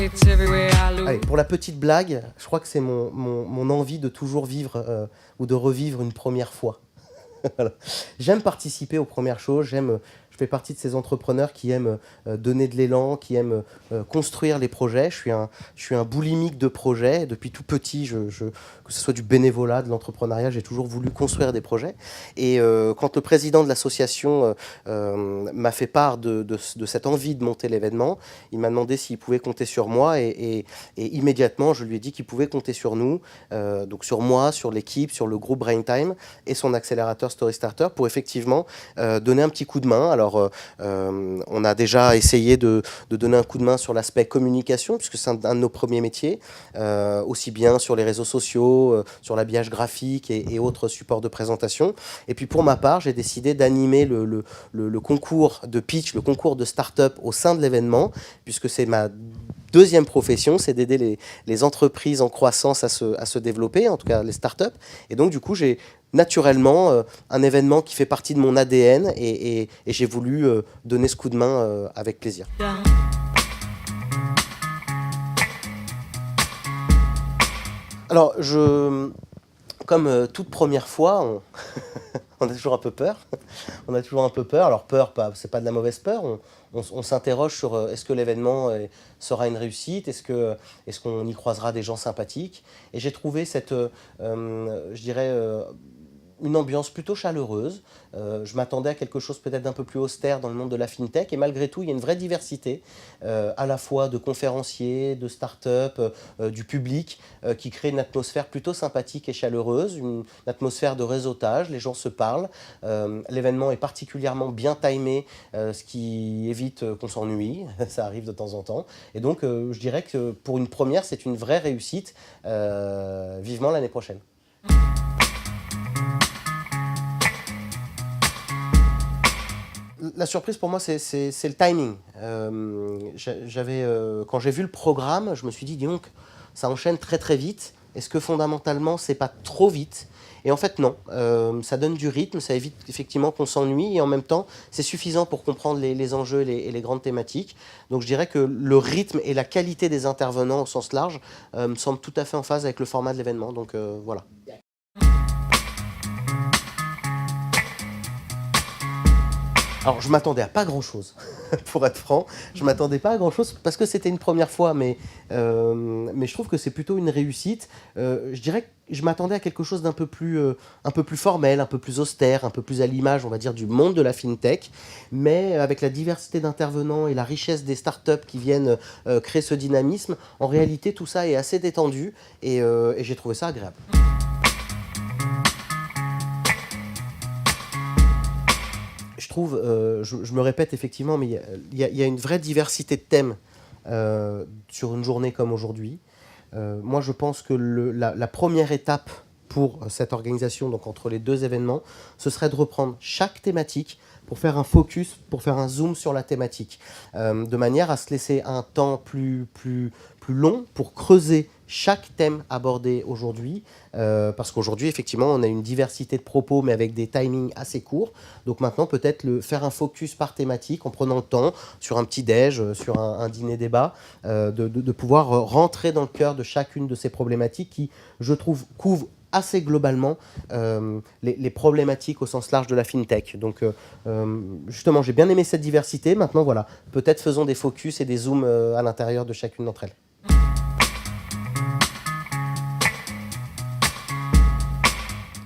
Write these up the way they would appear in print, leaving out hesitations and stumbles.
it's everywhere I look. Allez, pour la petite blague, je crois que c'est mon envie de toujours vivre ou de revivre une première fois. Voilà. J'aime participer aux premières choses, je fais partie de ces entrepreneurs qui aiment donner de l'élan, qui aiment construire les projets. Je suis un boulimique de projets. Depuis tout petit, que ce soit du bénévolat, de l'entrepreneuriat, j'ai toujours voulu construire des projets. Et quand le président de l'association m'a fait part de cette envie de monter l'événement, il m'a demandé s'il pouvait compter sur moi et immédiatement, je lui ai dit qu'il pouvait compter sur nous, donc sur moi, sur l'équipe, sur le groupe Braintime et son accélérateur Story Starter pour effectivement donner un petit coup de main. Alors, on a déjà essayé de donner un coup de main sur l'aspect communication, puisque c'est un de nos premiers métiers, aussi bien sur les réseaux sociaux, sur l'habillage graphique et autres supports de présentation. Et puis pour ma part, j'ai décidé d'animer le concours de pitch, le concours de start-up au sein de l'événement, puisque c'est ma deuxième profession, c'est d'aider les entreprises en croissance à se développer, en tout cas les start-up. Et donc du coup, j'ai naturellement un événement qui fait partie de mon ADN et j'ai voulu donner ce coup de main avec plaisir. Alors, comme toute première fois, on a toujours un peu peur. On a toujours un peu peur. Alors peur, c'est pas de la mauvaise peur. On s'interroge sur est-ce que l'événement sera une réussite, est-ce qu'on y croisera des gens sympathiques. Et j'ai trouvé je dirais, une ambiance plutôt chaleureuse. Je m'attendais à quelque chose peut-être d'un peu plus austère dans le monde de la fintech. Et malgré tout, il y a une vraie diversité, à la fois de conférenciers, de start-up, du public, qui crée une atmosphère plutôt sympathique et chaleureuse, une atmosphère de réseautage. Les gens se parlent. L'événement est particulièrement bien timé, ce qui évite qu'on s'ennuie. Ça arrive de temps en temps. Et donc, je dirais que pour une première, c'est une vraie réussite. Vivement l'année prochaine. La surprise pour moi, c'est le timing. Quand j'ai vu le programme, je me suis dit, dis donc, ça enchaîne très très vite. Est-ce que fondamentalement, c'est pas trop vite? Et en fait, non. Ça donne du rythme, ça évite effectivement qu'on s'ennuie et en même temps, c'est suffisant pour comprendre les enjeux et les grandes thématiques. Donc je dirais que le rythme et la qualité des intervenants au sens large me semblent tout à fait en phase avec le format de l'événement. Donc voilà. Alors, je m'attendais à pas grand-chose, pour être franc. Je m'attendais pas à grand-chose parce que c'était une première fois, mais je trouve que c'est plutôt une réussite. Je dirais que je m'attendais à quelque chose d'un peu plus formel, un peu plus austère, un peu plus à l'image, on va dire, du monde de la fintech. Mais avec la diversité d'intervenants et la richesse des startups qui viennent créer ce dynamisme, en réalité, tout ça est assez détendu et j'ai trouvé ça agréable. Je trouve, je me répète effectivement, mais il y a une vraie diversité de thèmes sur une journée comme aujourd'hui. Moi, je pense que la première étape pour cette organisation, donc entre les deux événements, ce serait de reprendre chaque thématique pour faire un focus, pour faire un zoom sur la thématique, de manière à se laisser un temps plus long pour creuser chaque thème abordé aujourd'hui, parce qu'aujourd'hui, effectivement, on a une diversité de propos, mais avec des timings assez courts. Donc maintenant, peut-être faire un focus par thématique, en prenant le temps, sur un petit déj, sur un dîner-débat, de pouvoir rentrer dans le cœur de chacune de ces problématiques qui, je trouve, couvrent assez globalement les problématiques au sens large de la fintech. Donc justement, j'ai bien aimé cette diversité. Maintenant, voilà, peut-être faisons des focus et des zooms à l'intérieur de chacune d'entre elles.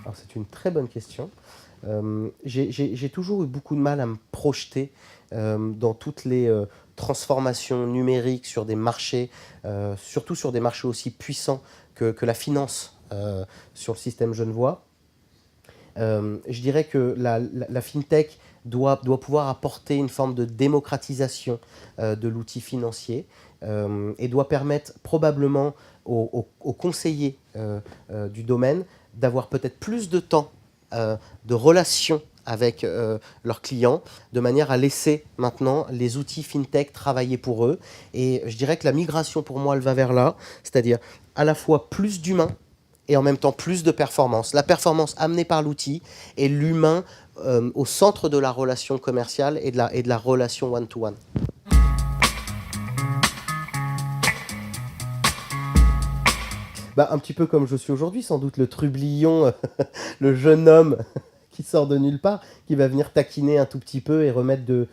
Alors, c'est une très bonne question. J'ai toujours eu beaucoup de mal à me projeter dans toutes les transformations numériques sur des marchés, surtout sur des marchés aussi puissants que la finance sur le système genevois. Je dirais que la fintech doit pouvoir apporter une forme de démocratisation de l'outil financier et doit permettre probablement aux conseillers du domaine d'avoir peut-être plus de temps de relation avec leurs clients, de manière à laisser maintenant les outils fintech travailler pour eux. Et je dirais que la migration, pour moi, elle va vers là, c'est-à-dire à la fois plus d'humains et en même temps plus de performance. La performance amenée par l'outil et l'humain au centre de la relation commerciale et de la relation one-to-one. Bah, un petit peu comme je suis aujourd'hui, sans doute le trublion, le jeune homme qui sort de nulle part, qui va venir taquiner un tout petit peu et remettre de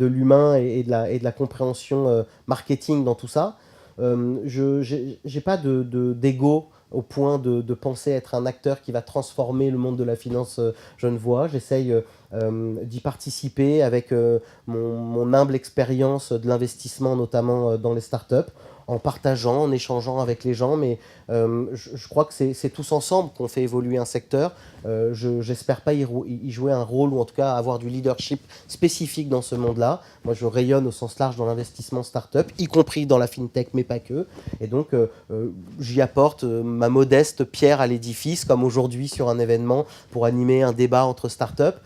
l'humain et de la compréhension marketing dans tout ça. J'ai pas d'ego au point de penser être un acteur qui va transformer le monde de la finance genevois. J'essaye d'y participer avec mon humble expérience de l'investissement, notamment dans les startups, en partageant, en échangeant avec les gens. Mais je crois que c'est tous ensemble qu'on fait évoluer un secteur. J'espère pas y jouer un rôle, ou en tout cas avoir du leadership spécifique dans ce monde-là. Moi, je rayonne au sens large dans l'investissement startup, y compris dans la fintech, mais pas que. Et donc, j'y apporte ma modeste pierre à l'édifice, comme aujourd'hui sur un événement pour animer un débat entre startups.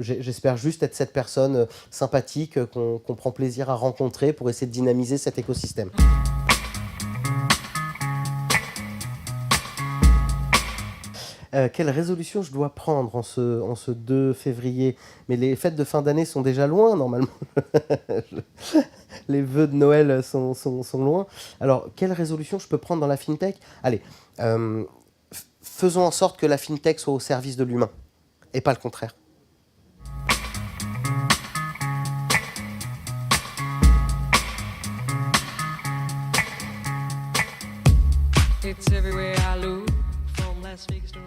J'espère juste être cette personne sympathique qu'on prend plaisir à rencontrer pour essayer de dynamiser cet écosystème. Quelle résolution je dois prendre en ce 2 février? Mais les fêtes de fin d'année sont déjà loin, normalement. Les vœux de Noël sont loin. Alors, quelle résolution je peux prendre dans la fintech? Allez, faisons en sorte que la fintech soit au service de l'humain, et pas le contraire. It's everywhere I look, from Las Vegas to